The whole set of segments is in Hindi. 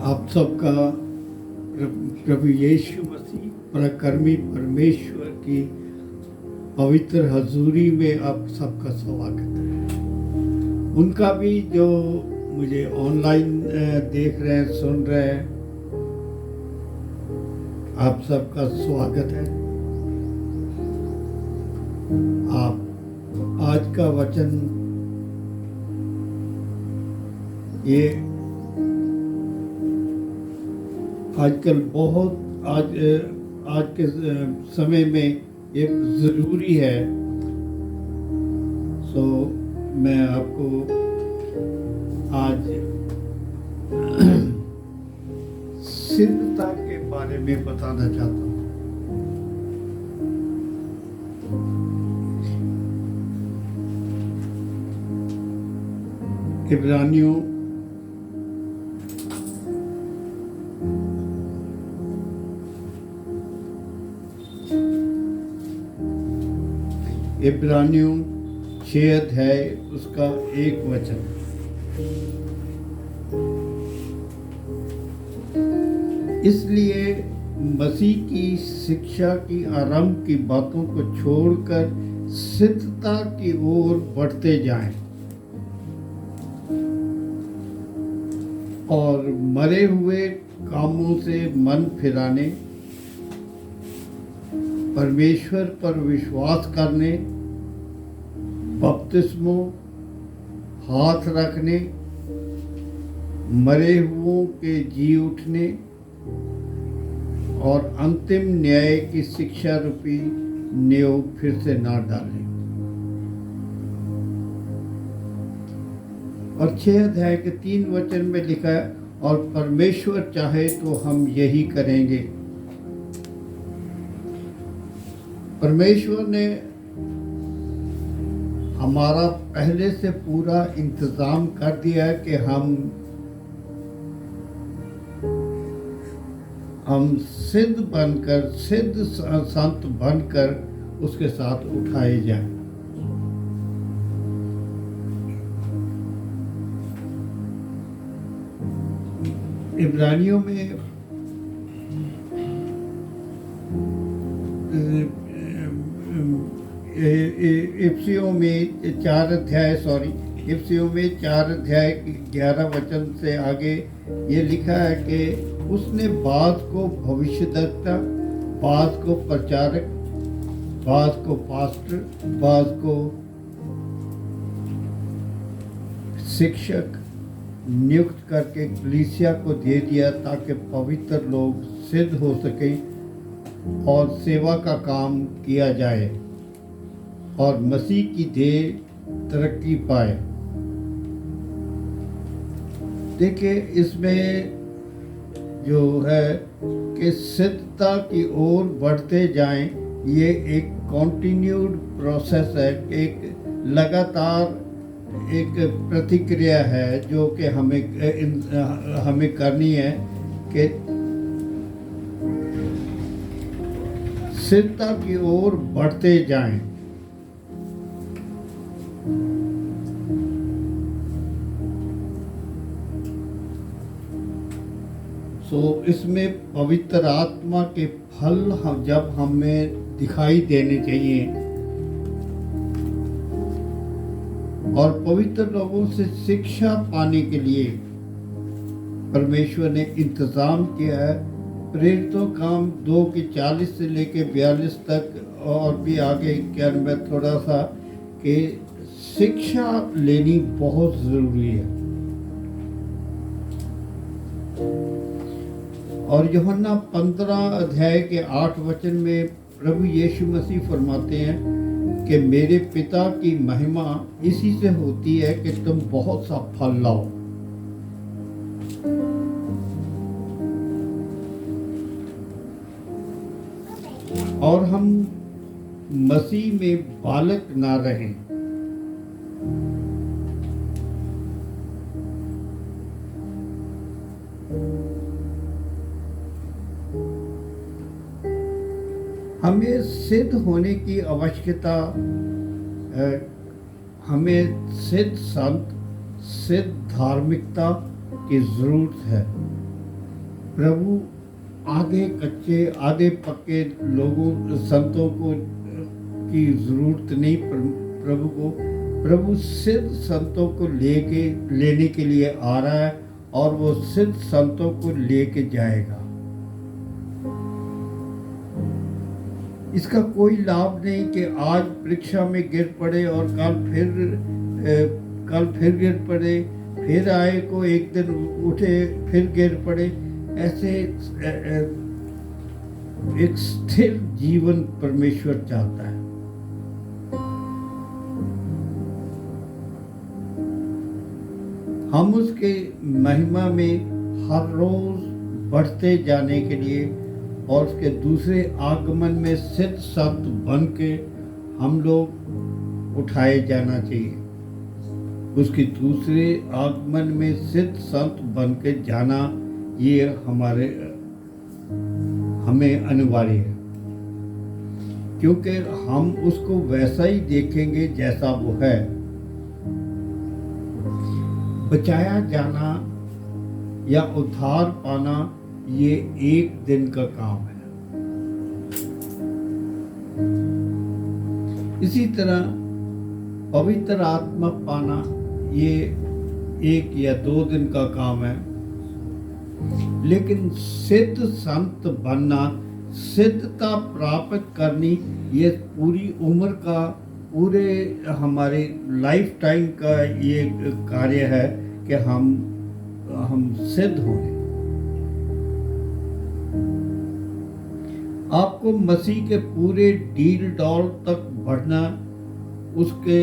आप सबका प्रभु यीशु मसीह पराक्रमी परमेश्वर की पवित्र हजूरी में आप सबका स्वागत है। उनका भी जो मुझे ऑनलाइन देख रहे हैं, सुन रहे हैं, आप सबका स्वागत है। आप आज का वचन ये आजकल बहुत आज के समय में ये ज़रूरी है। सो मैं आपको आज सिद्धता के बारे में बताना चाहता हूँ। इब्रानियों 6 अध्याय उसका 1 वचन। इसलिए मसीह की शिक्षा की आरंभ की बातों को छोड़कर सिद्धता की ओर बढ़ते जाएं और मरे हुए कामों से मन फिराने, परमेश्वर पर विश्वास करने, बपतिस्मों, हाथ रखने, मरे हुओं के जी उठने और अंतिम न्याय की शिक्षा रूपी नींव फिर से ना डालें। और 6 अध्याय के 3 वचन में लिखा है, और परमेश्वर चाहे तो हम यही करेंगे। परमेश्वर ने हमारा पहले से पूरा इंतजाम कर दिया है कि हम सिद्ध बनकर, सिद्ध संत बनकर उसके साथ उठाए जाएं। इब्रानियों में इफ्सियों में 4 अध्याय 11 वचन से आगे ये लिखा है कि उसने बाज को भविष्यद्वक्ता, बाज को प्रचारक, बाज को पास्टर, बाज को शिक्षक नियुक्त करके कलीसिया को दे दिया ताकि पवित्र लोग सिद्ध हो सके और सेवा का काम किया जाए और मसीह की देह तरक्की पाए। देखिए, इसमें जो है कि सिद्धता की ओर बढ़ते जाएं, ये एक कॉन्टिन्यूड प्रोसेस है, एक लगातार एक प्रतिक्रिया है जो कि हमें करनी है कि सिद्धता की ओर बढ़ते जाएं। इसमें पवित्र आत्मा के फल जब हमें दिखाई देने चाहिए और पवित्र लोगों से शिक्षा पाने के लिए परमेश्वर ने इंतजाम किया है। प्रेरितों काम 2 की 40 से लेके 42 तक और भी आगे क्या मैं थोड़ा सा कि शिक्षा लेनी बहुत ज़रूरी है। और यूहन्ना 15 अध्याय के 8 वचन में प्रभु यीशु मसीह फरमाते हैं कि मेरे पिता की महिमा इसी से होती है कि तुम बहुत सा फल लाओ। और हम मसीह में बालक ना रहें। हमें सिद्ध होने की आवश्यकता है। हमें सिद्ध संत, सिद्ध धार्मिकता की ज़रूरत है। प्रभु आधे कच्चे आधे पक्के लोगों संतों को की जरूरत नहीं, प्रभु सिद्ध संतों को लेने के लिए आ रहा है और वो सिद्ध संतों को लेके जाएगा। इसका कोई लाभ नहीं कि आज परीक्षा में गिर पड़े और कल फिर गिर पड़े, फिर आए को एक दिन उठे फिर गिर पड़े। ऐसे एक स्थिर जीवन परमेश्वर चाहता है। हम उसके महिमा में हर रोज बढ़ते जाने के लिए और उसके दूसरे आगमन में सिद्ध संत बन के हम लोग उठाए जाना चाहिए। उसके दूसरे आगमन में सिद्ध संत बन के जाना ये हमें अनिवार्य है, क्योंकि हम उसको वैसा ही देखेंगे जैसा वो है। बचाया जाना या उद्धार पाना ये एक दिन का काम है। इसी तरह पवित्र आत्मा पाना ये 1 या 2 दिन का काम है। लेकिन सिद्ध संत बनना, सिद्धता प्राप्त करनी, ये पूरी उम्र का, पूरे हमारे लाइफ टाइम का ये कार्य है कि हम सिद्ध हों। आपको मसीह के पूरे डील डॉल तक बढ़ना, उसके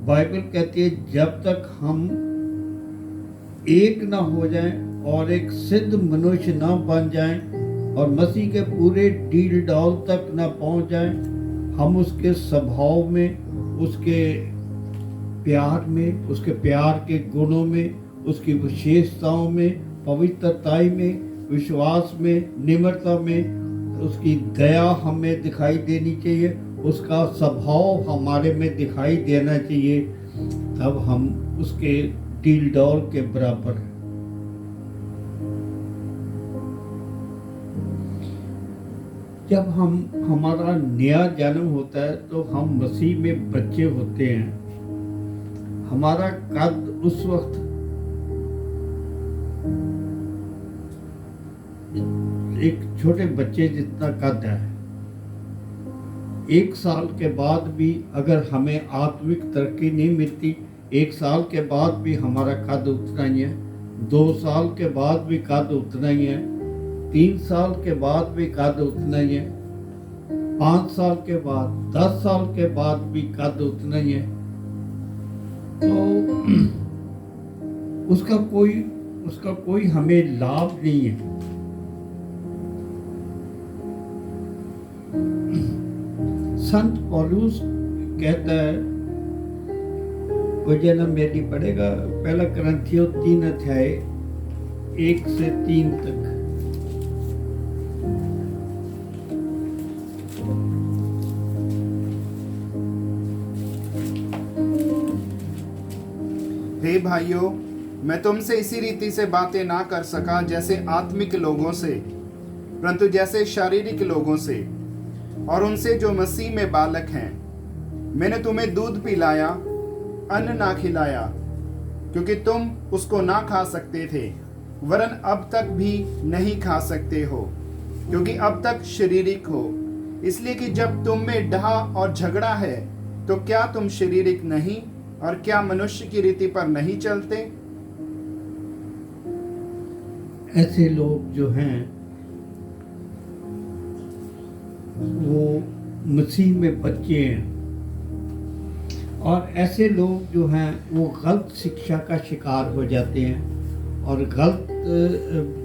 बाइबल कहती है जब तक हम एक ना हो जाएं और एक सिद्ध मनुष्य ना बन जाएं और मसीह के पूरे डील डॉल तक ना पहुंच जाएं, हम उसके स्वभाव में, उसके प्यार में, उसके प्यार के गुणों में, उसकी विशेषताओं में, पवित्रता में, विश्वास में, निम्रता में, उसकी दया हमें दिखाई देनी चाहिए, उसका स्वभाव हमारे में दिखाई देना चाहिए। तब हम उसके डील डॉल के बराबर हैं। जब हमारा नया जन्म होता है तो हम मसीह में बच्चे होते हैं। हमारा कद उस वक्त एक छोटे बच्चे जितना कद है। 1 साल के बाद भी अगर हमें आत्मिक तरक्की नहीं मिलती, 1 साल के बाद भी हमारा कद उतना ही है, 2 साल के बाद भी कद उतना ही है, 3 साल के बाद भी कद उतना ही है, 5 साल के बाद, 10 साल के बाद भी कद उतना ही है। तो उसका कोई हमें लाभ नहीं है। संत पौलुस कहता है, वो जन्म मेरी पढ़ेगा 1 कुरिन्थियों 3 अध्याय 1 से 3 तक। हे भाइयों, मैं तुमसे इसी रीति से बातें ना कर सका जैसे आत्मिक लोगों से, परंतु जैसे शारीरिक लोगों से, और उनसे जो मसीह में बालक हैं। मैंने तुम्हें दूध पिलाया, अन्न ना खिलाया, क्योंकि तुम उसको ना खा सकते थे, वरन अब तक भी नहीं खा सकते हो, क्योंकि अब तक शारीरिक हो। इसलिए कि जब तुम में डाह और झगड़ा है, तो क्या तुम शारीरिक नहीं और क्या मनुष्य की रीति पर नहीं चलते? ऐसे लोग जो हैं वो मसीह में बच्चे हैं, और ऐसे लोग जो हैं वो गलत शिक्षा का शिकार हो जाते हैं, और गलत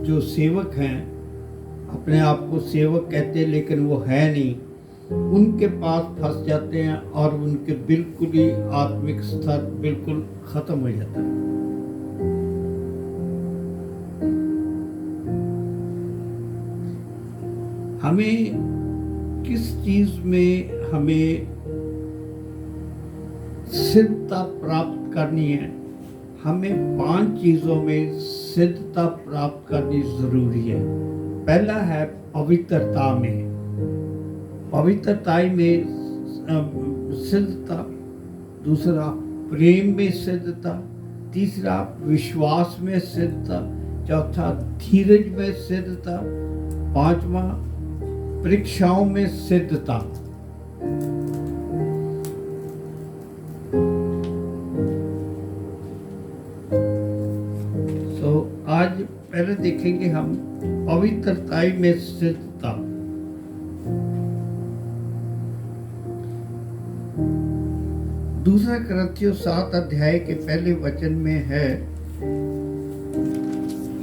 जो सेवक हैं, अपने आप को सेवक कहते हैं लेकिन वो है नहीं, उनके पास फंस जाते हैं और उनके बिल्कुल ही आत्मिक स्तर बिल्कुल खत्म हो जाता है। हमें किस चीज में हमें सिद्धता प्राप्त करनी है, हमें 5 चीज़ों में सिद्धता प्राप्त करनी ज़रूरी है। पहला है पवित्रता में, पवित्रता में सिद्धता। दूसरा प्रेम में सिद्धता। तीसरा विश्वास में सिद्धता। चौथा धीरज में सिद्धता। पांचवा परीक्षाओं में सिद्धता। आज पहले देखेंगे हम पवित्रता में सिद्धता। दूसरा कुरिन्थियों 7 अध्याय के पहले वचन में है,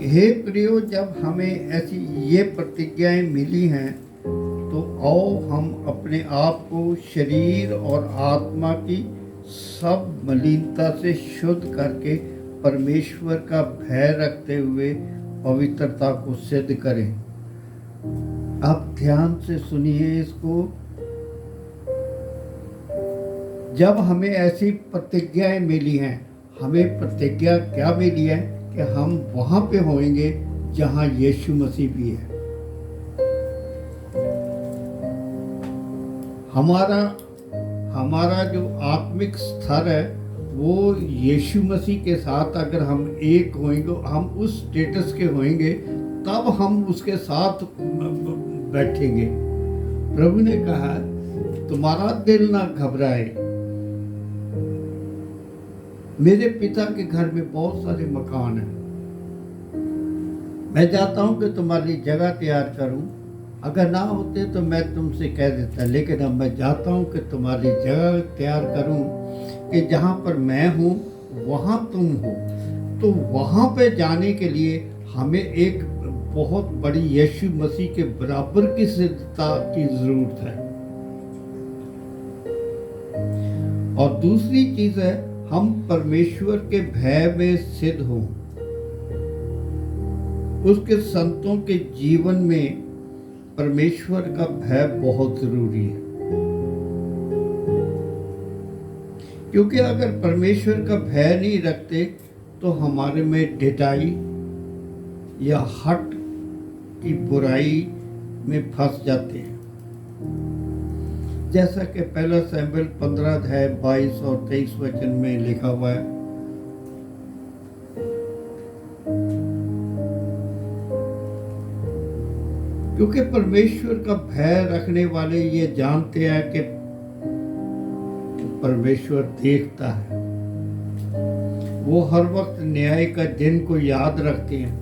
हे प्रियो, जब हमें ऐसी ये प्रतिज्ञाएं मिली हैं तो आओ हम अपने आप को शरीर और आत्मा की सब मलिनता से शुद्ध करके परमेश्वर का भय रखते हुए पवित्रता को सिद्ध करें। आप ध्यान से सुनिए इसको। जब हमें ऐसी प्रतिज्ञाएं मिली हैं, हमें प्रतिज्ञा क्या मिली है कि हम वहां पे होंगे जहां यीशु मसीह भी है। हमारा जो आत्मिक स्तर है वो यीशु मसीह के साथ अगर हम एक होंगे, हम उस स्टेटस के होंगे, तब हम उसके साथ बैठेंगे। प्रभु ने कहा, तुम्हारा दिल ना घबराए, मेरे पिता के घर में बहुत सारे मकान हैं, मैं चाहता हूं कि तुम्हारी जगह तैयार करूं। अगर ना होते तो मैं तुमसे कह देता, लेकिन अब मैं चाहता हूं कि तुम्हारी जगह तैयार करूं कि जहां पर मैं हूं वहां तुम हो। तो वहां पे जाने के लिए हमें एक बहुत बड़ी यीशु मसीह के बराबर की सिद्धता की जरूरत है। और दूसरी चीज है, हम परमेश्वर के भय में सिद्ध हों। उसके संतों के जीवन में परमेश्वर का भय बहुत जरूरी है, क्योंकि अगर परमेश्वर का भय नहीं रखते तो हमारे में ढिठाई या हट की बुराई में फंस जाते हैं। जैसा कि पहला शमूएल 15 अध्याय 22 और 23 वचन में लिखा हुआ है, क्योंकि परमेश्वर का भय रखने वाले ये जानते हैं कि परमेश्वर देखता है। वो हर वक्त न्याय का दिन को याद रखते हैं।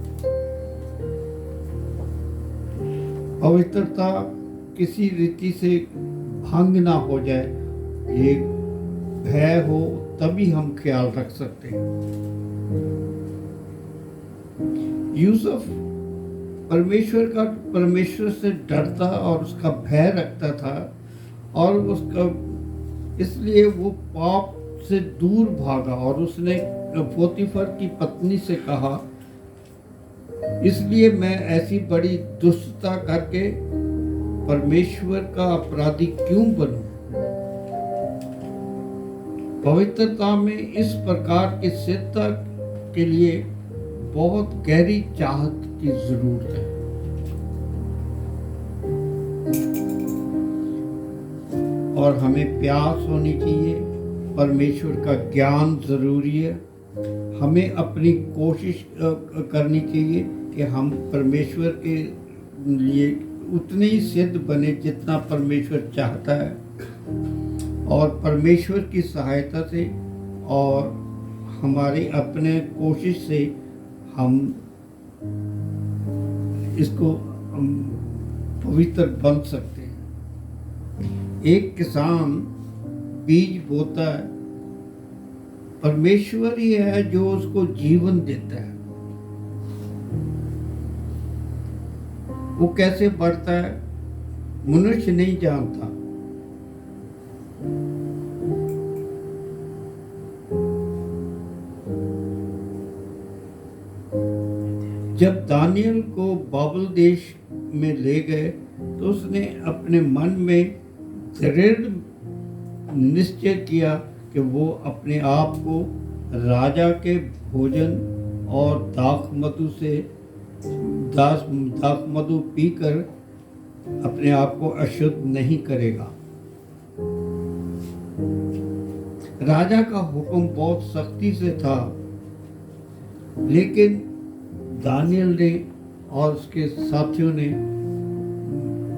पवित्रता किसी रीति से भंग ना हो जाए, ये भय हो तभी हम ख्याल रख सकते हैं। यूसुफ परमेश्वर से डरता और उसका भय रखता था, और उसका इसलिए वो पाप से दूर भागा। और उसने पोतीफर की पत्नी से कहा, इसलिए मैं ऐसी बड़ी दुष्टता करके परमेश्वर का अपराधी क्यों बनूं? पवित्रता में इस प्रकार की सिद्धता के लिए बहुत गहरी चाहत की जरूरत है। और हमें प्यास होनी चाहिए, परमेश्वर का ज्ञान जरूरी है। हमें अपनी कोशिश करनी चाहिए कि हम परमेश्वर के लिए उतने ही सिद्ध बने जितना परमेश्वर चाहता है, और परमेश्वर की सहायता से और हमारी अपने कोशिश से हम इसको पवित्र बन सकते हैं। एक किसान बीज बोता है, परमेश्वर ही है जो उसको जीवन देता है। वो कैसे बढ़ता है मनुष्य नहीं जानता। जब दानियल को बाबल देश में ले गए तो उसने अपने मन में दृढ़ निश्चय किया कि वो अपने आप को राजा के भोजन और दाख मधु पीकर अपने आप को अशुद्ध नहीं करेगा। राजा का हुक्म बहुत सख्ती से था, लेकिन दानियल ने और उसके साथियों ने,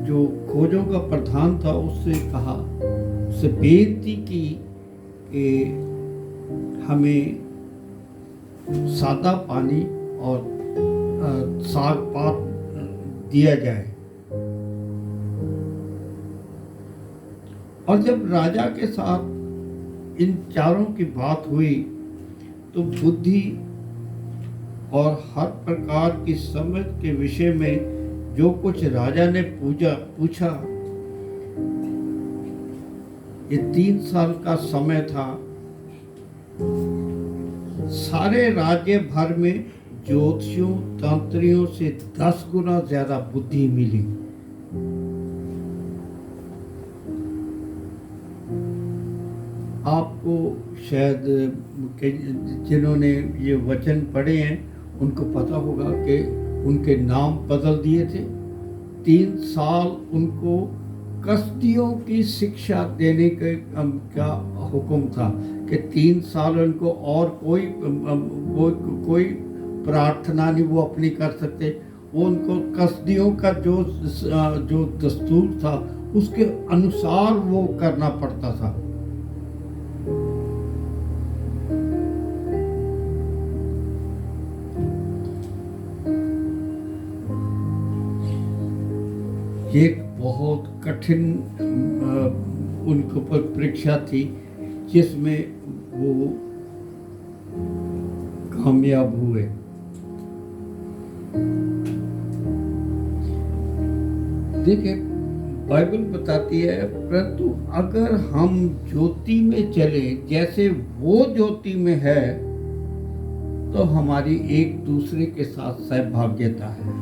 जो खोजों का प्रधान था, उससे बेनती की कि हमें सादा पानी और साग पात दिया जाए। और जब राजा के साथ इन चारों की बात हुई तो बुद्धि और हर प्रकार की समझ के विषय में जो कुछ राजा ने पूछा, ये 3 साल का समय था। सारे राज्य भर में ज्योतिषियों तंत्रियों से 10 गुना ज्यादा बुद्धि मिली। आपको शायद जिन्होंने ये वचन पढ़े हैं उनको पता होगा कि उनके नाम बदल दिए थे। 3 साल उनको कसदियों की शिक्षा देने का हुक्म था कि 3 साल उनको और कोई प्रार्थना नहीं वो अपनी कर सकते। वो उनको कसदियों का जो दस्तूर था उसके अनुसार वो करना पड़ता था। ये एक बहुत कठिन उनके ऊपर परीक्षा थी, जिसमें वो कामयाब हुए। देखिए, बाइबल बताती है, परंतु अगर हम ज्योति में चले जैसे वो ज्योति में है, तो हमारी एक दूसरे के साथ सहभाग्यता है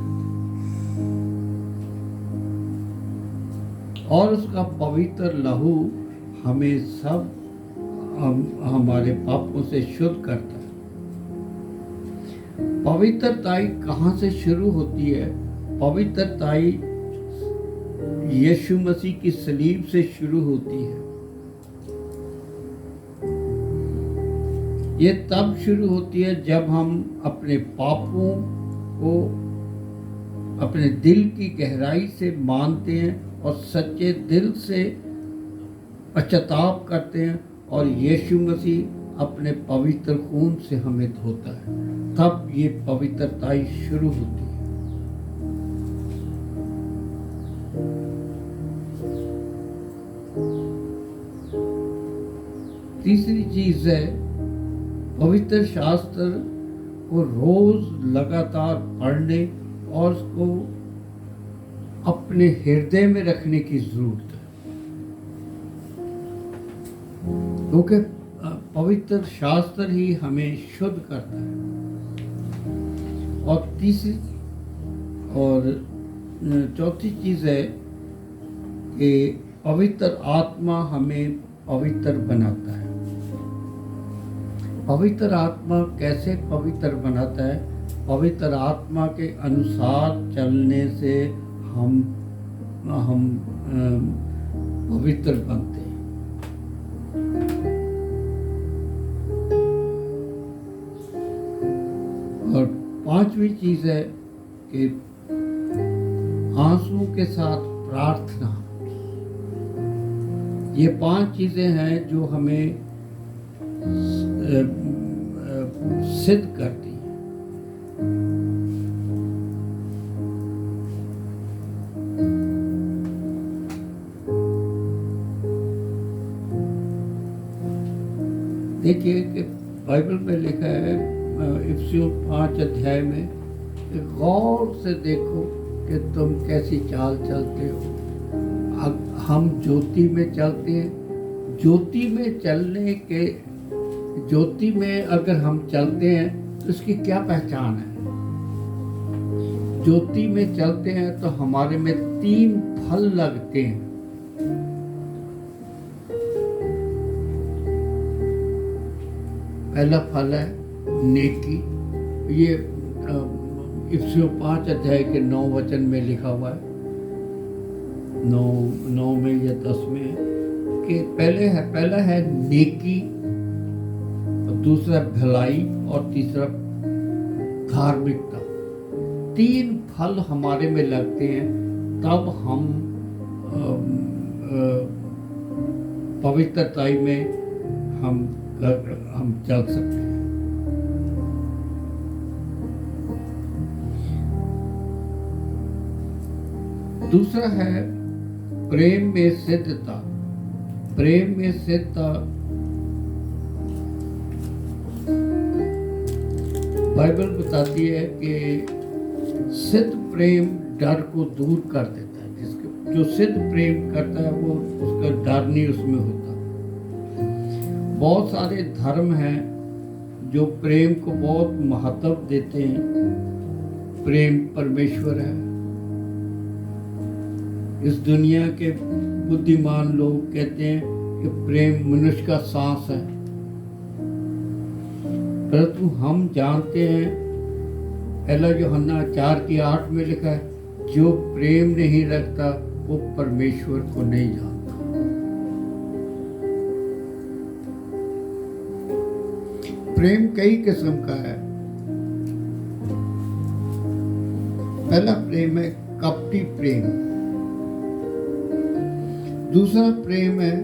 और उसका पवित्र लहू हमें हमारे पापों से शुद्ध करता है। पवित्रताई कहाँ से शुरू होती है? पवित्रताई यीशु मसीह की सलीब से शुरू होती है। ये तब शुरू होती है जब हम अपने पापों को अपने दिल की गहराई से मानते हैं और सच्चे दिल से पश्चाताप करते हैं और यीशु मसीह अपने पवित्र खून से हमें धोता है, तब ये पवित्रताई शुरू होती है। तीसरी चीज है, पवित्र शास्त्र को रोज लगातार पढ़ने और उसको अपने हृदय में रखने की जरूरत है, क्योंकि पवित्र शास्त्र ही हमें शुद्ध करता है। और तीसरी और चौथी चीज है कि पवित्र आत्मा हमें पवित्र बनाता है। पवित्र आत्मा कैसे पवित्र बनाता है? पवित्र आत्मा के अनुसार चलने से हम पवित्र बनते हैं। और पांचवी चीज है कि आंसू के साथ प्रार्थना। ये 5 चीजें हैं जो हमें सिद्ध करती है। देखिए कि बाइबल में लिखा है, इफिसियों 5 अध्याय में, गौर से देखो कि तुम कैसी चाल चलते हो। हम ज्योति में चलते हैं। ज्योति में अगर हम चलते हैं तो इसकी क्या पहचान है? ज्योति में चलते हैं तो हमारे में 3 फल लगते हैं। पहला फल है नेकी। ये इफिसियों 5 अध्याय के 9 वचन में लिखा हुआ है, 9 में या 10 में है कि पहला है नेकी, दूसरा भलाई और तीसरा धार्मिकता। 3 फल हमारे में लगते हैं तब हम पवित्रताई में हम चल सकते हैं। दूसरा है प्रेम में सिद्धता। प्रेम में सिद्धता बाइबल बताती है कि सिद्ध प्रेम डर को दूर कर देता है। जो सिद्ध प्रेम करता है वो उसका डर नहीं उसमें होता। बहुत सारे धर्म हैं जो प्रेम को बहुत महत्व देते हैं। प्रेम परमेश्वर है। इस दुनिया के बुद्धिमान लोग कहते हैं कि प्रेम मनुष्य का सांस है, परंतु हम जानते हैं पहला यूहन्ना 4:8 में लिखा है, जो प्रेम नहीं रखता वो परमेश्वर को नहीं जानता। प्रेम कई किस्म का है। पहला प्रेम है कपटी प्रेम। दूसरा प्रेम है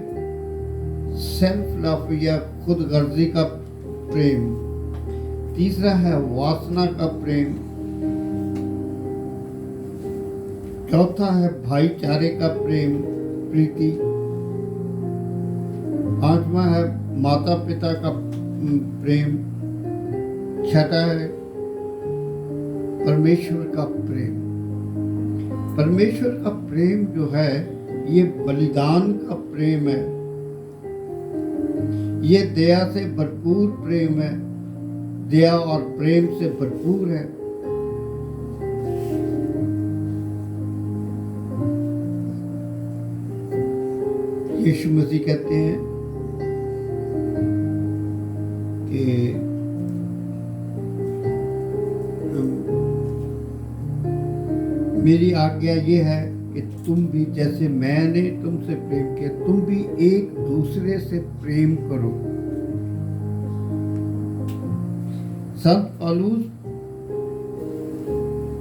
सेल्फ लव या खुदगर्जी का प्रेम। तीसरा है वासना का प्रेम। चौथा है भाईचारे का प्रेम, प्रीति। पांचवा है माता पिता का प्रेम। छठा है परमेश्वर का प्रेम। परमेश्वर का प्रेम जो है ये बलिदान का प्रेम है। ये दया से भरपूर प्रेम है। दया और प्रेम से भरपूर है। यीशु मसीह कहते हैं कि मेरी आज्ञा ये है कि तुम भी जैसे मैंने तुमसे प्रेम किया तुम भी एक दूसरे से प्रेम करो। संत पौलुस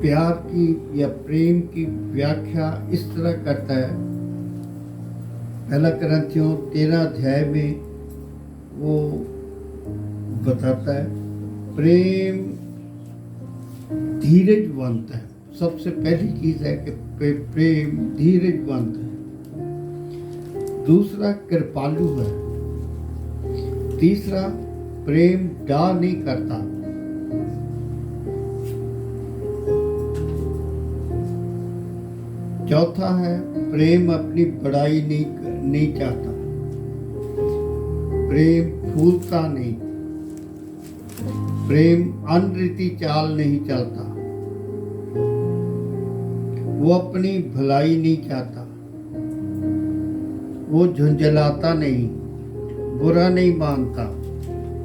प्यार की या प्रेम की व्याख्या इस तरह करता है। पहला कुरिन्थियों 13 अध्याय में वो बताता है प्रेम धीरजवंत है। सबसे पहली चीज है कि प्रेम धीरजवंत है। दूसरा कृपालु है। तीसरा प्रेम डर नहीं करता। चौथा है प्रेम अपनी बड़ाई नहीं चाहता। प्रेम फूलता नहीं। प्रेम अनरीति चाल नहीं चलता। वो अपनी भलाई नहीं चाहता। वो झुंझलाता नहीं, बुरा नहीं मानता,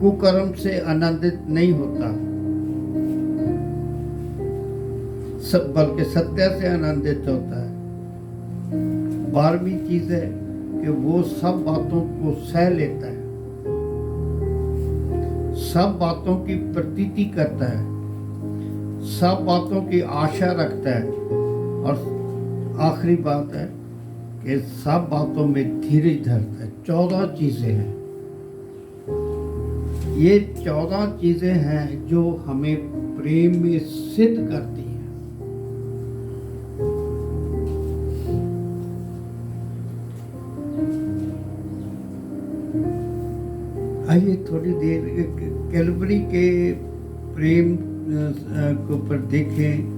कुकर्म से आनंदित नहीं होता, सब बल्कि सत्य से आनंदित होता है। 12वीं चीज है कि वो सब बातों को सह लेता है, सब बातों की प्रतीति करता है, सब बातों की आशा रखता है, और आखिरी बात है कि सब बातों में धीरज धरता है। 14 चीजें हैं। ये 14 चीजें हैं जो हमें प्रेम में सिद्ध करती हैं। आइए थोड़ी देर कैलवरी के प्रेम के ऊपर देखें।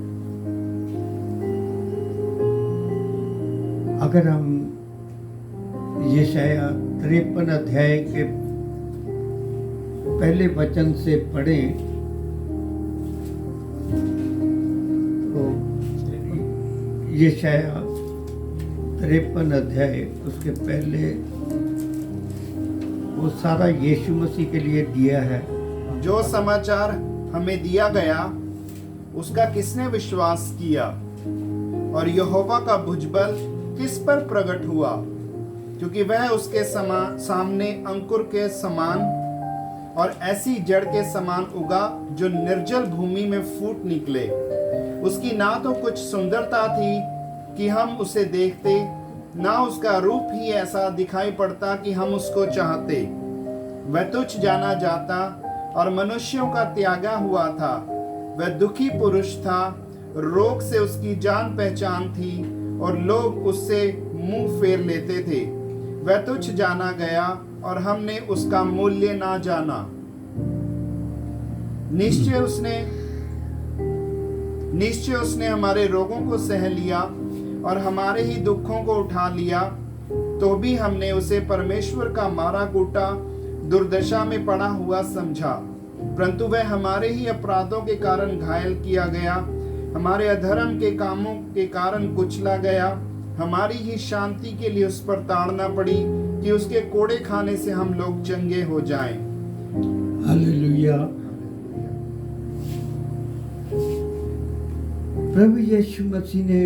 अगर हम यशाया 53 अध्याय के पहले वचन से पढ़ें तो यशाया 53 अध्याय उसके पहले वो सारा यीशु मसीह के लिए दिया है। जो समाचार हमें दिया गया उसका किसने विश्वास किया, और यहोवा का भुजबल किस पर प्रकट हुआ, क्योंकि वह उसके सामने अंकुर के समान और ऐसी जड़ के समान उगा जो निर्जल भूमि में फूट निकले। उसकी ना तो कुछ सुंदरता थी कि हम उसे देखते, ना उसका रूप ही ऐसा दिखाई पड़ता कि हम उसको चाहते। वह तुच्छ जाना जाता और मनुष्यों का त्यागा हुआ था। वह दुखी पुरुष था, रोग से उसकी जान पहचान थी और लोग उससे मुंह फेर लेते थे। वह तुच्छ जाना गया और हमने उसका मूल्य ना जाना। निश्चय उसने हमारे रोगों को सह लिया और हमारे ही दुखों को उठा लिया। तो भी हमने उसे परमेश्वर का मारा कूटा, दुर्दशा में पड़ा हुआ समझा। परंतु वह हमारे ही अपराधों के कारण घायल किया गया, हमारे अधर्म के कामों के कारण कुचला गया। हमारी ही शांति के लिए उस पर ताड़ना पड़ी कि उसके कोड़े खाने से हम लोग चंगे हो जाएं। हालेलुया। प्रभु यीशु मसीह ने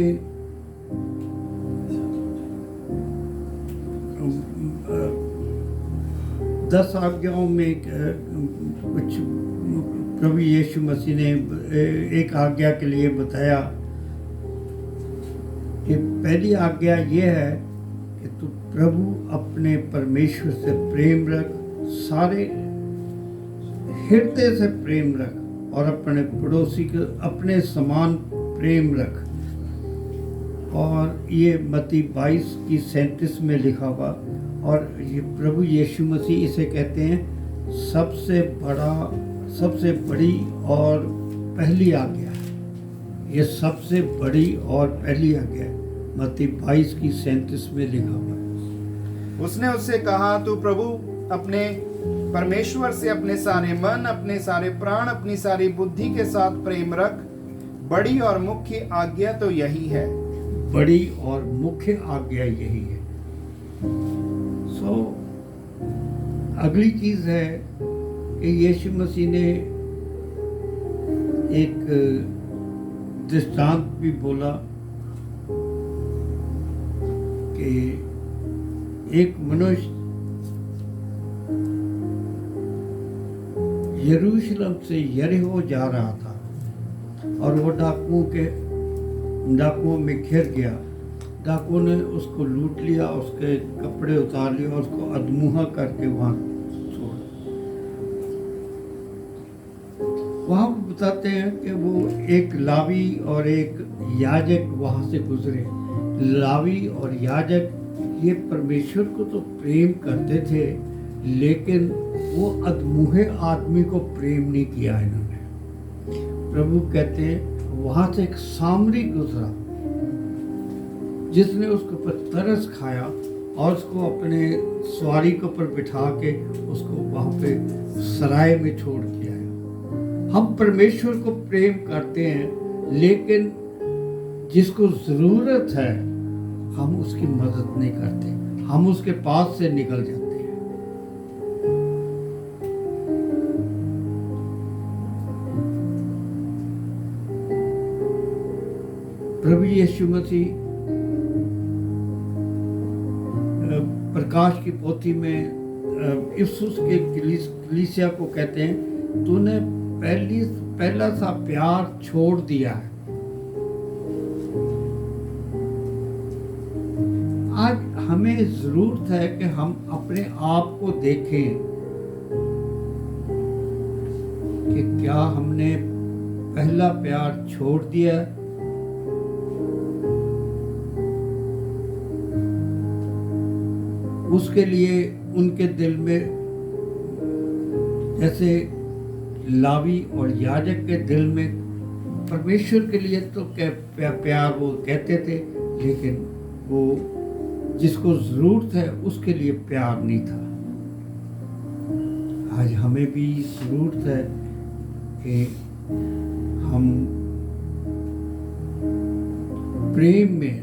दस आज्ञाओं में कुछ प्रभु यीशु मसीह ने एक आज्ञा के लिए बताया कि पहली आज्ञा यह है कि तू प्रभु अपने परमेश्वर से प्रेम रख, सारे हृदय से प्रेम रख और अपने पड़ोसी को अपने समान प्रेम रख। और ये मत्ती 22:37 में लिखा हुआ, और ये प्रभु यीशु मसीह इसे कहते हैं सबसे बड़ी और पहली आज्ञा है। ये सबसे बड़ी और पहली आज्ञा है, मत्ती 22:37 में लिखा हुआ है। उसने उससे कहा, तू प्रभु अपने परमेश्वर से अपने सारे मन, अपने सारे प्राण, अपनी सारी बुद्धि के साथ प्रेम रख। बड़ी और मुख्य आज्ञा तो यही है। बड़ी और मुख्य आज्ञा यही है। अगली चीज है कि यीशु मसीह ने एक दृष्टांत भी बोला कि एक मनुष्य यरूशलेम से यरीहो जा रहा था और वो डाकुओं में घिर गया। डाकुओं ने उसको लूट लिया, उसके कपड़े उतार लिए और उसको अधमुहा करके वहाँ छोड़ा। वहाँ बताते हैं कि वो एक लावी और एक याजक वहाँ से गुजरे। लावी और याजक ये परमेश्वर को तो प्रेम करते थे, लेकिन वो अधमुहे आदमी को प्रेम नहीं किया इन्होंने। प्रभु कहते हैं वहाँ से एक सामरी गुजरा जिसने उसके ऊपर तरस खाया और उसको अपने सवारी के ऊपर बिठा के उसको वहाँ पे सराय में छोड़ के आया। हम परमेश्वर को प्रेम करते हैं, लेकिन जिसको ज़रूरत है हम उसकी मदद नहीं करते, हम उसके पास से निकल जाते हैं। प्रभु यीशु मसीह प्रकाश की पोथी में इफसुस के कलीसिया को कहते हैं, तूने पहला सा प्यार छोड़ दिया है। आज हमें जरूरत है कि हम अपने आप को देखें कि क्या हमने पहला प्यार छोड़ दिया है। उसके लिए उनके दिल में, जैसे लावी और याजक के दिल में परमेश्वर के लिए तो प्यार वो कहते थे, लेकिन वो जिसको ज़रूरत है उसके लिए प्यार नहीं था। आज हमें भी ज़रूरत है कि हम प्रेम में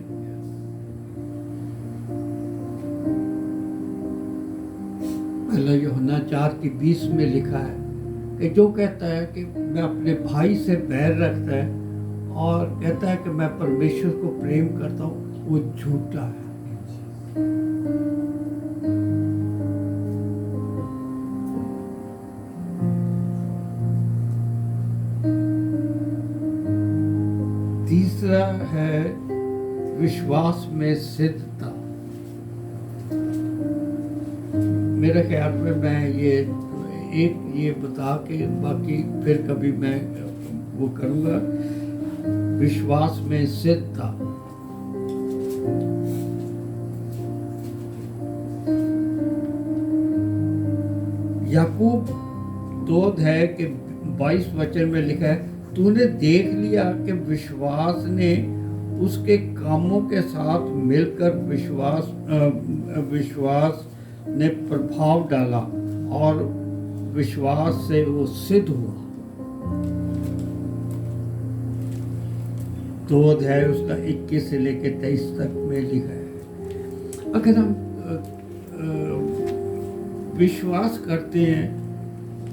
पहला यूहन्ना 4:20 में लिखा है कि जो कहता है कि मैं अपने भाई से बैर रखता है और कहता है कि मैं परमेश्वर को प्रेम करता हूँ, वो झूठा है। तीसरा है विश्वास में सिद्धता। मेरे ख्याल में मैं ये बता के बाकी फिर कभी मैं वो करूँगा। विश्वास में सिद्धता। याकूब 2 है कि 22 वचन में लिखा है, तूने देख लिया कि विश्वास ने उसके कामों के साथ मिलकर विश्वास ने प्रभाव डाला और विश्वास से वो सिद्ध हुआ। 2 अध्याय उसका 21 से लेकर 23 तक में लिखा है। अगर हम विश्वास करते हैं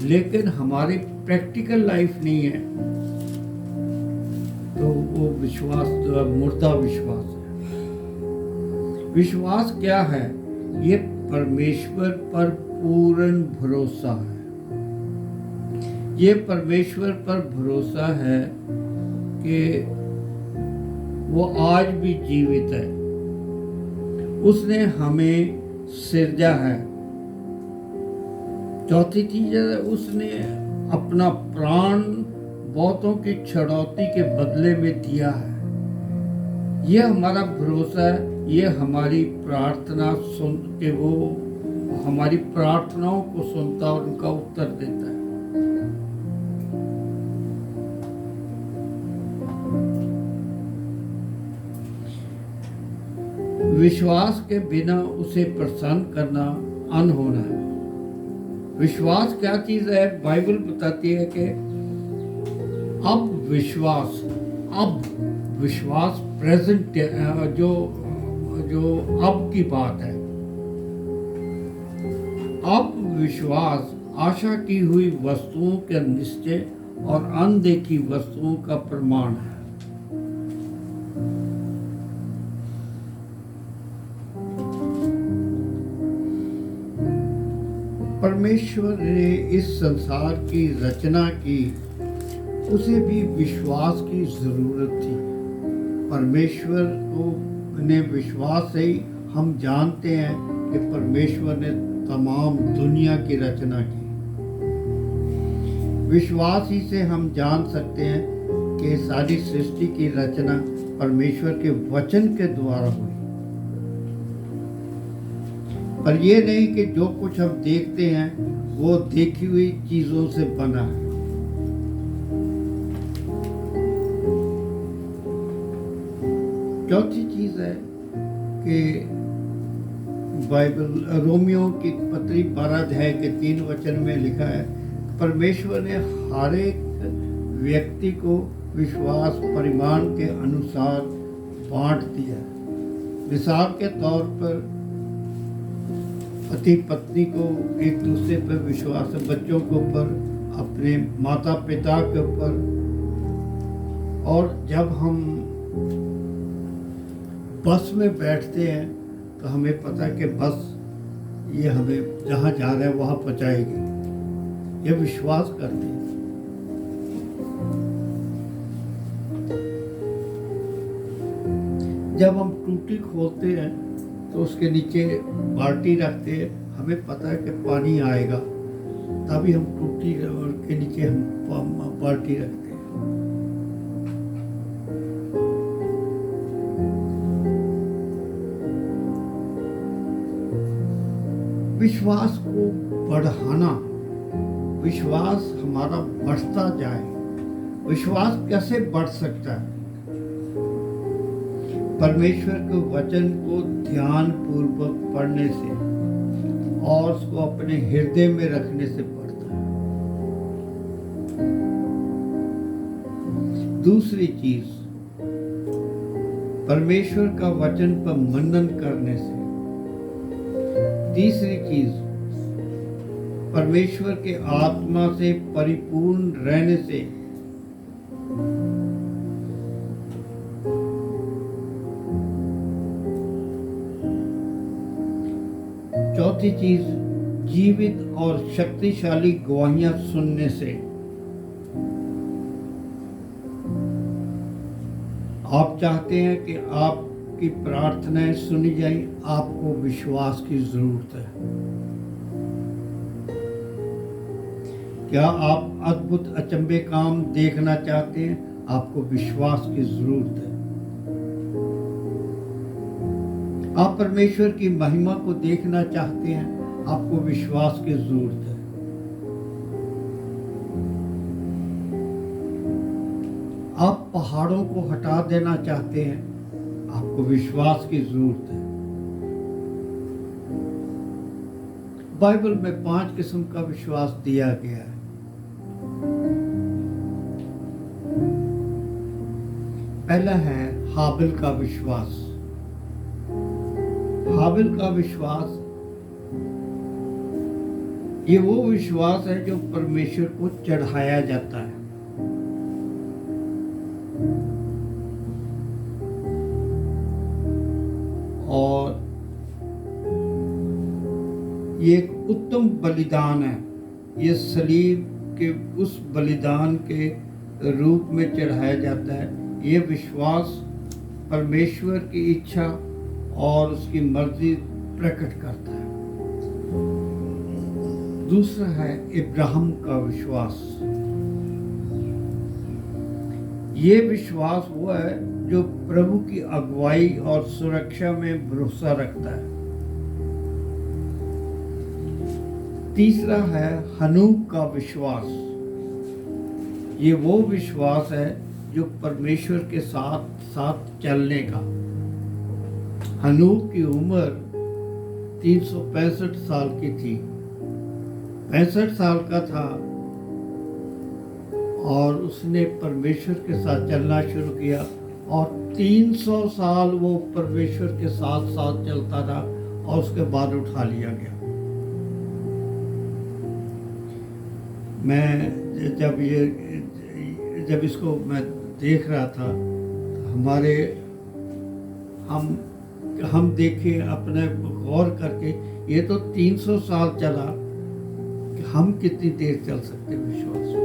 लेकिन हमारी प्रैक्टिकल लाइफ नहीं है, तो वो विश्वास जो है मुर्दा विश्वास है। विश्वास क्या है? ये परमेश्वर पर पूर्ण भरोसा है। ये परमेश्वर पर भरोसा है कि वो आज भी जीवित है। उसने हमें सिरजा है। चौथी चीज है, उसने अपना प्राण बहुतों की छड़ौती के बदले में दिया है। ये हमारा भरोसा है। ये हमारी प्रार्थना सुन के वो हमारी प्रार्थनाओं को सुनता और उनका उत्तर देता है। विश्वास के बिना उसे प्रसन्न करना अनहोना है। विश्वास क्या चीज है? बाइबल बताती है कि अब विश्वास प्रेजेंट जो अब की बात है। अब विश्वास आशा की हुई वस्तुओं के निश्चय और अनदेखी वस्तुओं का प्रमाण है। परमेश्वर ने इस संसार की रचना की, उसे भी विश्वास की जरूरत थी। परमेश्वर को ने विश्वास से ही हम जानते हैं कि परमेश्वर ने तमाम दुनिया की रचना की। विश्वास ही से हम जान सकते हैं कि सारी सृष्टि की रचना परमेश्वर के वचन के द्वारा हुई। पर यह नहीं कि जो कुछ हम देखते हैं वो देखी हुई चीजों से बना है। चौथी चीज है कि बाइबल रोमियो की पत्री 12 अध्याय के 3 वचन में लिखा है, परमेश्वर ने हर एक व्यक्ति को विश्वास परिमाण के अनुसार बांट दिया। मिसाल के तौर पर पति पत्नी को एक दूसरे पर विश्वास है, बच्चों के ऊपर, अपने माता पिता के ऊपर। और जब हम बस में बैठते हैं तो हमें पता है कि बस ये हमें जहाँ जा रहे हैं वहाँ पहुँचाएगी। ये विश्वास करते हैं। जब हम टूटी खोलते हैं तो उसके नीचे बाल्टी रखते हैं, हमें पता है कि पानी आएगा, तभी हम टूटी के नीचे हम बाल्टी रखते हैं। विश्वास को बढ़ाना, विश्वास हमारा बढ़ता जाए। विश्वास कैसे बढ़ सकता है? परमेश्वर के वचन को ध्यान पूर्वक पढ़ने से और उसको अपने हृदय में रखने से बढ़ता है। दूसरी चीज, परमेश्वर का वचन पर मनन करने से। तीसरी चीज, परमेश्वर के आत्मा से परिपूर्ण रहने से चौथी चीज, जीवित और शक्तिशाली गवाहियां सुनने से। आप चाहते हैं कि आपकी प्रार्थनाएं सुनी जाए, आपको विश्वास की जरूरत है। क्या आप अद्भुत अचंभे काम देखना चाहते हैं? आपको विश्वास की जरूरत है। आप परमेश्वर की महिमा को देखना चाहते हैं? आपको विश्वास की जरूरत है। आप पहाड़ों को हटा देना चाहते हैं? आपको विश्वास की जरूरत है। बाइबल में 5 किस्म का विश्वास दिया गया है। पहला है हाबिल का विश्वास। हाबिल का विश्वास ये वो विश्वास है जो परमेश्वर को चढ़ाया जाता है। और ये एक उत्तम बलिदान है। ये सलीब के उस बलिदान के रूप में चढ़ाया जाता है। ये विश्वास परमेश्वर की इच्छा और उसकी मर्जी प्रकट करता है। दूसरा है इब्राहिम का विश्वास। ये विश्वास वो है जो प्रभु की अगुवाई और सुरक्षा में भरोसा रखता है। तीसरा है हनूक का विश्वास। ये वो विश्वास है जो परमेश्वर के साथ साथ चलने का। हनूक की उम्र 365 साल की थी। 65 साल का था और उसने परमेश्वर के साथ चलना शुरू किया और 300 साल वो परमेश्वर के साथ साथ चलता रहा और उसके बाद उठा लिया गया। मैं जब इसको मैं देख रहा था, हम देखें अपने गौर करके, ये तो 300 साल चला, कि हम कितनी देर चल सकते विश्वास में।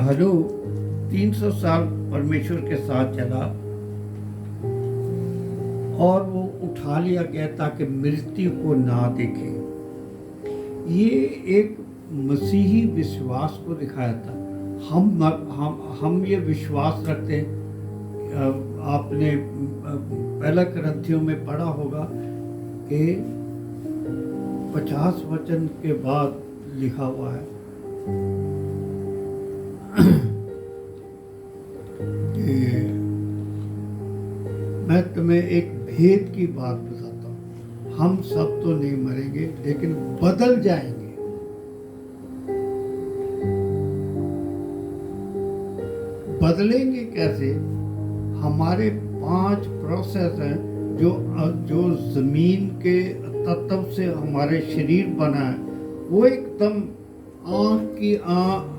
हलो 300 साल परमेश्वर के साथ चला और वो उठा लिया गया ताकि मृत्यु को ना देखे। ये एक मसीही विश्वास को दिखाया था। हम ये विश्वास रखते हैं। आपने पहला कुरिन्थियों में पढ़ा होगा कि 50 वचन के बाद लिखा हुआ है मैं तुम्हें एक भेद की बात बताता हूँ, हम सब तो नहीं मरेंगे लेकिन बदल जाएंगे। बदलेंगे कैसे? हमारे 5 प्रोसेस हैं जो जमीन के तत्व से हमारे शरीर बना है, वो एकदम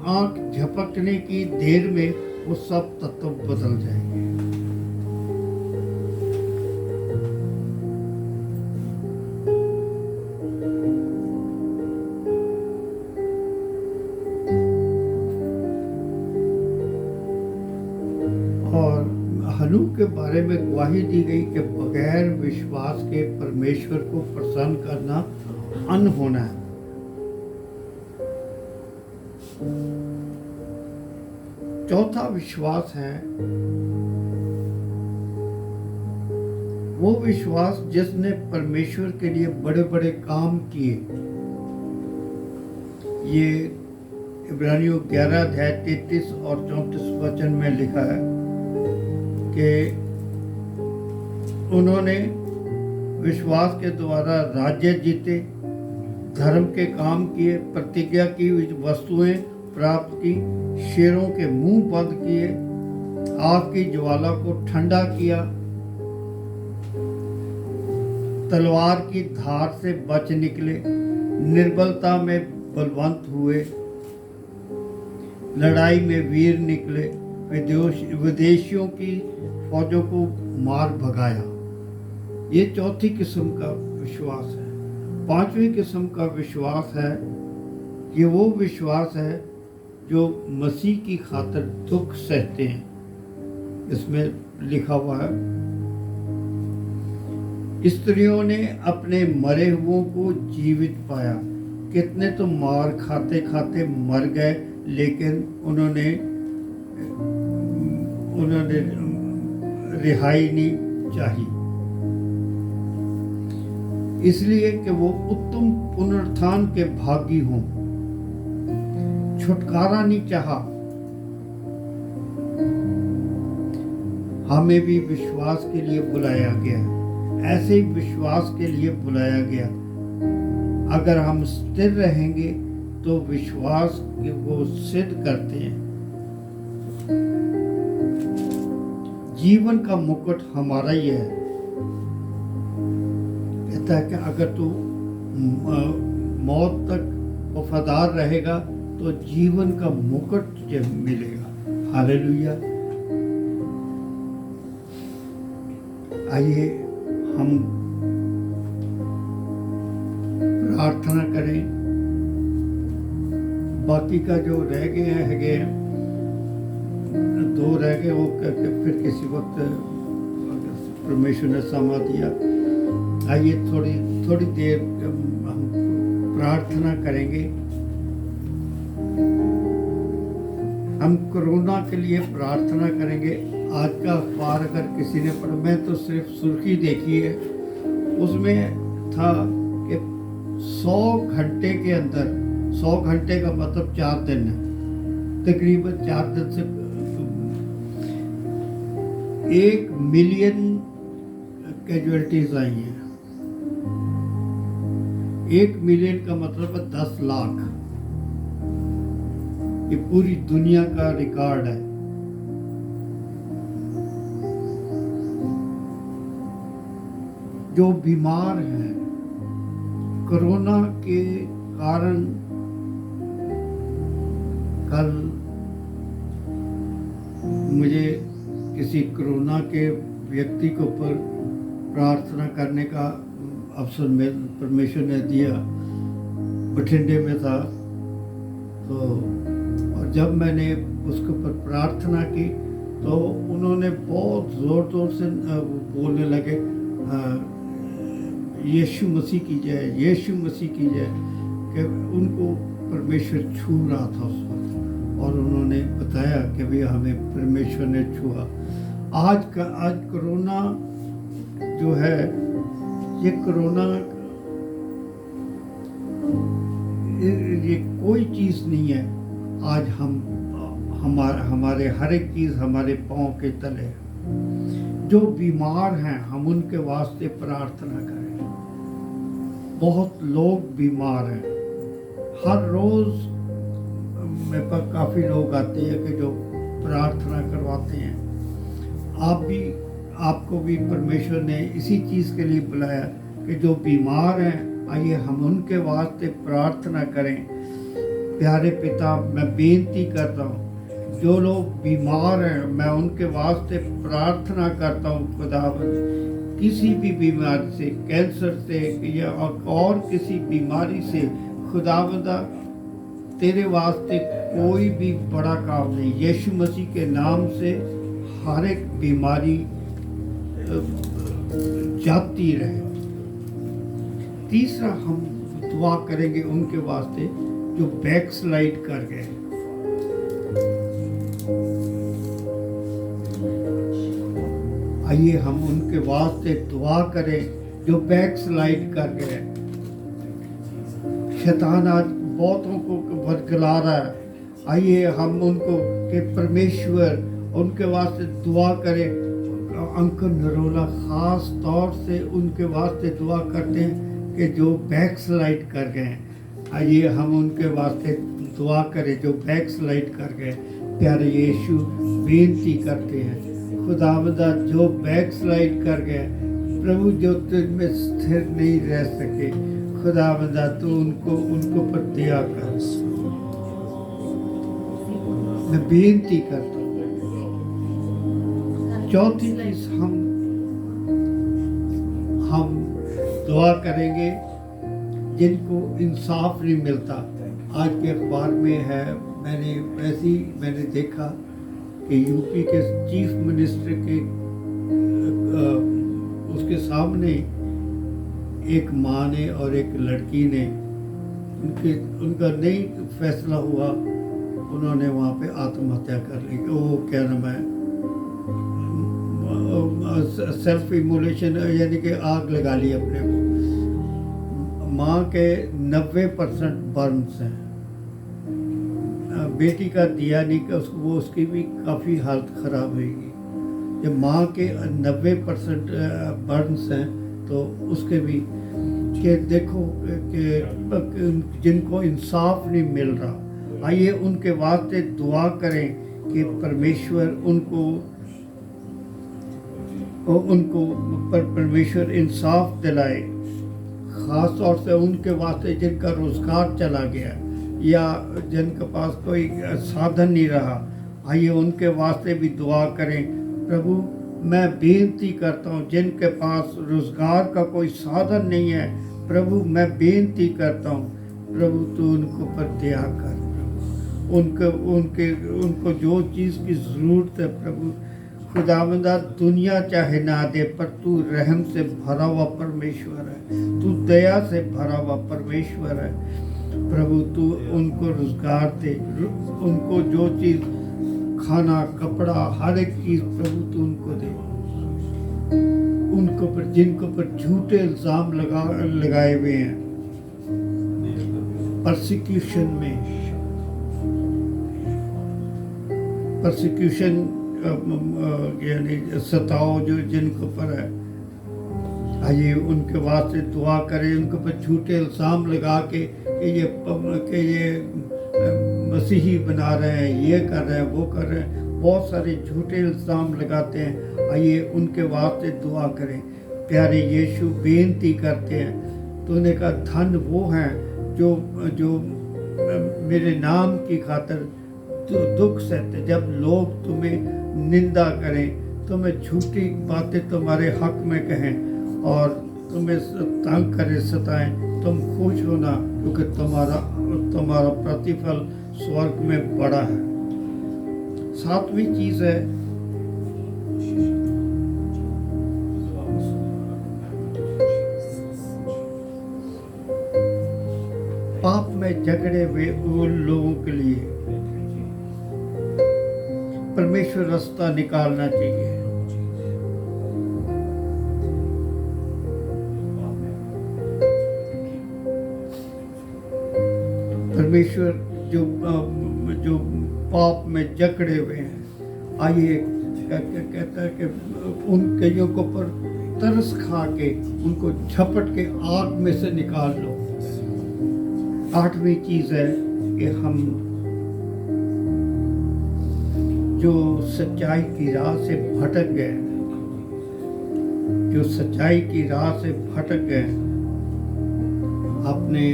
आंख झपकने की देर में वो सब तत्व बदल जाएंगे। और हनूक के बारे में गवाही दी गई कि बगैर विश्वास के परमेश्वर को प्रसन्न करना अनहोना है। चौथा विश्वास है वो विश्वास जिसने परमेश्वर के लिए बड़े बड़े काम किए। ये इब्रानियों 11 अध्याय 33 और 34 वचन में लिखा है कि उन्होंने विश्वास के द्वारा राज्य जीते, धर्म के काम किए, प्रतिज्ञा की वस्तुएं प्राप्त की, शेरों के मुंह बंद किए, आग की ज्वाला को ठंडा किया, तलवार की धार से बच निकले, निर्बलता में बलवंत हुए, लड़ाई में वीर निकले, विदेशियों की फौजों को मार भगाया। ये चौथी किस्म का विश्वास है। पांचवी किस्म का विश्वास है, ये वो विश्वास है जो मसीह की खातिर दुख सहते हैं। इसमें लिखा हुआ है, स्त्रियों ने अपने मरे हुओं को जीवित पाया, कितने तो मार खाते खाते मर गए, लेकिन उन्होंने रिहाई नहीं चाहिए, इसलिए कि वो उत्तम पुनरुत्थान के भागी हों। छुटकारा नहीं चाहा। हमें भी विश्वास के लिए बुलाया गया, ऐसे ही विश्वास के लिए बुलाया गया। अगर हम स्थिर रहेंगे तो विश्वास को सिद्ध करते हैं। जीवन का मुकुट हमारा ही है। कहता है कि अगर तू मौत तक वफादार रहेगा तो जीवन का मुकुट तुझे मिलेगा। हालेलुया। आइए हम प्रार्थना करें। बाकी का जो रह गए हैं, दो रह गए, वो करके फिर किसी वक्त परमेश्वर ने समा दिया। आइए थोड़ी देर हम प्रार्थना करेंगे। हम कोरोना के लिए प्रार्थना करेंगे। आज का अखबार अगर किसी ने पढ़ा, मैं तो सिर्फ सुर्खी देखी है, उसमें था कि 100 घंटे के अंदर, 100 घंटे का मतलब 4 दिन है, तकरीबन 4 दिन से 1 मिलियन कैजुअलिटीज आई हैं। 1 मिलियन का मतलब है 10 लाख। ये पूरी दुनिया का रिकॉर्ड है। जो बीमार हैं कोरोना के कारण, कल मुझे किसी कोरोना के व्यक्ति के ऊपर प्रार्थना करने का अवसर में परमेश्वर ने दिया। बठिंडे में था तो, और जब मैंने उसके ऊपर प्रार्थना की तो उन्होंने बहुत ज़ोर ज़ोर से बोलने लगे, यीशु मसीह की जय, यीशु मसीह की जय, कि उनको परमेश्वर छू रहा था उस वक्त। और उन्होंने बताया कि भई हमें परमेश्वर ने छुआ। आज कोरोना जो है, ये कोरोना ये कोई चीज़ नहीं है। आज हमारे हर एक चीज़ हमारे पाँव के तले है। जो बीमार हैं हम उनके वास्ते प्रार्थना करें। बहुत लोग बीमार हैं। हर रोज़ मेरे पास काफ़ी लोग आते हैं कि जो प्रार्थना करवाते हैं। आपको भी परमेश्वर ने इसी चीज़ के लिए बुलाया कि जो बीमार हैं, आइए हम उनके वास्ते प्रार्थना करें। प्यारे पिता, मैं बेनती करता हूँ, जो लोग बीमार हैं मैं उनके वास्ते प्रार्थना करता हूँ। खुदावंद, किसी भी बीमारी से, कैंसर से या और किसी बीमारी से, खुदावंदा तेरे वास्ते कोई भी बड़ा काम नहीं। यीशु मसीह के नाम से हर एक बीमारी जाती रहे। तीसरा, हम दुआ करेंगे उनके वास्ते जो बैकस्लाइड कर गए। आइए हम उनके वास्ते दुआ करें जो बैकस्लाइड कर गए। शैतान आज बहुतों को भटकला रहा है। आइए हम उनको के परमेश्वर उनके वास्ते दुआ करें। अंकल नरोला खास तौर से उनके वास्ते दुआ करते हैं कि जो बैक स्लाइड कर गए हैं। आइए हम उनके वास्ते दुआ करें जो बैक स्लाइड कर गए। प्यारे यीशु बेनती करते हैं खुदावंदा जो बैक स्लाइड कर गए प्रभु, जो तुझ में स्थिर नहीं रह सके, खुदावंदा तू उनको पर दया कर। मैं बेनती करता हूँ। चौथी चीज हम दुआ करेंगे जिनको इंसाफ नहीं मिलता। आज के अखबार में है, मैंने देखा कि यूपी के चीफ मिनिस्टर के उसके सामने एक माँ ने और एक लड़की ने उनका नहीं फैसला हुआ, उन्होंने वहाँ पे आत्महत्या कर ली। वो क्या नाम है, सेल्फ इमोलेशन, यानी कि आग लगा ली अपने को। माँ के 90% बर्न्स हैं, बेटी का दिया नहीं कि उसकी भी काफ़ी हालत ख़राब होगी। जब माँ के 90% बर्न्स हैं तो उसके भी कि देखो कि जिनको इंसाफ नहीं मिल रहा, आइए उनके वास्ते दुआ करें कि परमेश्वर परमेश्वर इंसाफ दिलाए। ख़ास तौर से उनके वास्ते जिनका रोज़गार चला गया या जिनके पास कोई साधन नहीं रहा, आइए उनके वास्ते भी दुआ करें। प्रभु मैं बेनती करता हूँ जिनके पास रोज़गार का कोई साधन नहीं है, प्रभु मैं बेनती करता हूँ, प्रभु तू उनको पर दया कर। उनको जो चीज़ की ज़रूरत है प्रभु खुदावंदा, दुनिया चाहे ना दे पर तू रहम से भरा हुआ परमेश्वर है, तू दया से भरा हुआ परमेश्वर है। प्रभु तू उनको रोज़गार दे, उनको जो चीज़ खाना कपड़ा हर एक चीज़ प्रभु तू उनको दे। उनको पर जिनको पर झूठे इल्ज़ाम लगाए हुए हैं, परसिक्यूशन यानी सताओ जो जिनको पर है, आइए उनके वास्ते दुआ करें। उनके पर झूठे इल्ज़ाम लगा के ये मसीही बना रहे हैं, ये कर रहे हैं, वो कर रहे हैं, बहुत सारे झूठे इल्ज़ाम लगाते हैं, आइए उनके वास्ते दुआ करें। प्यारे यीशु बेनती करते हैं, तूने कहा धन वो हैं जो मेरे नाम की खातिर दुख सहते। जब लोग तुम्हें निंदा करें, तुम्हें झूठी बातें तुम्हारे हक में कहें और तुम्हें तंग करें, सताएं, तुम खुश होना क्योंकि तुम्हारा प्रतिफल स्वर्ग में बड़ा है। सातवीं चीज है पाप में झगड़े हुए उन लोगों के लिए परमेश्वर रास्ता निकालना चाहिए। परमेश्वर जो पाप में जकड़े हुए हैं, आइए कहता है कि उन कईयों को पर तरस खा के उनको झपट के आग में से निकाल लो। आठवीं चीज है कि हम जो सच्चाई की राह से भटक गए, आपने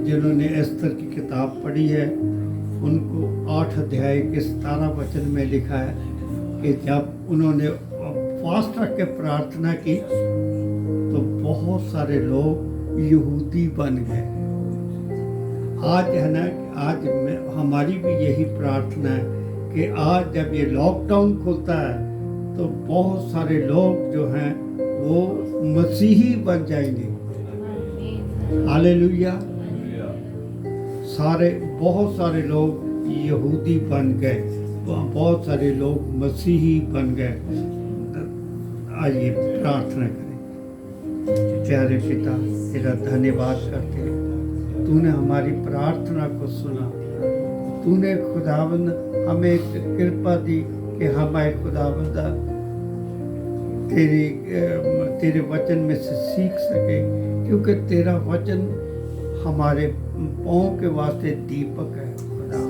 जिन्होंने एस्तर की किताब पढ़ी है उनको 8 अध्याय के 17 वचन में लिखा है कि जब उन्होंने फास्ट रख के प्रार्थना की तो बहुत सारे लोग यहूदी बन गए। आज है ना, आज हमारी भी यही प्रार्थना है कि आज जब ये लॉकडाउन खुलता है तो बहुत सारे लोग जो हैं वो मसीही बन जाएंगे। हालेलुया। बहुत सारे लोग यहूदी बन गए, बहुत सारे लोग मसीही बन गए। आइए प्रार्थना करें। प्यारे पिता, तेरा धन्यवाद करते हैं, तूने हमारी प्रार्थना को सुना। तूने खुदावंद हमें कृपा दी कि हमारे खुदावंदा तेरे वचन में से सीख सके, क्योंकि तेरा वचन हमारे पाँव के वास्ते दीपक है खुदा,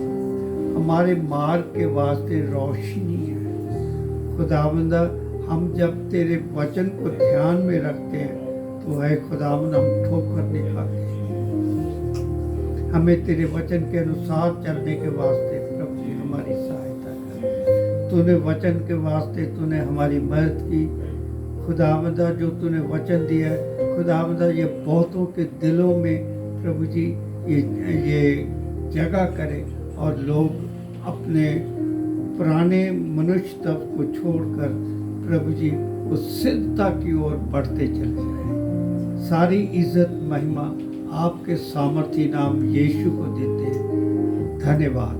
हमारे मार्ग के वास्ते रोशनी है खुदावंदा। हम जब तेरे वचन को ध्यान में रखते हैं तो है खुदावंद हम ठोकर नहीं खाते। हमें तेरे वचन के अनुसार चलने के वास्ते प्रभु जी हमारी सहायता कर। तूने वचन के वास्ते तूने हमारी मदद की खुदावंदा। जो तूने वचन दिया है खुदावंदा, ये बहुतों के दिलों में प्रभु जी ये जगह करे और लोग अपने पुराने मनुष्य तत्व को छोड़कर प्रभु जी उस सिद्धता की ओर बढ़ते चले जाए। सारी इज्जत महिमा आपके सामर्थी नाम यीशु को देते हैं। धन्यवाद।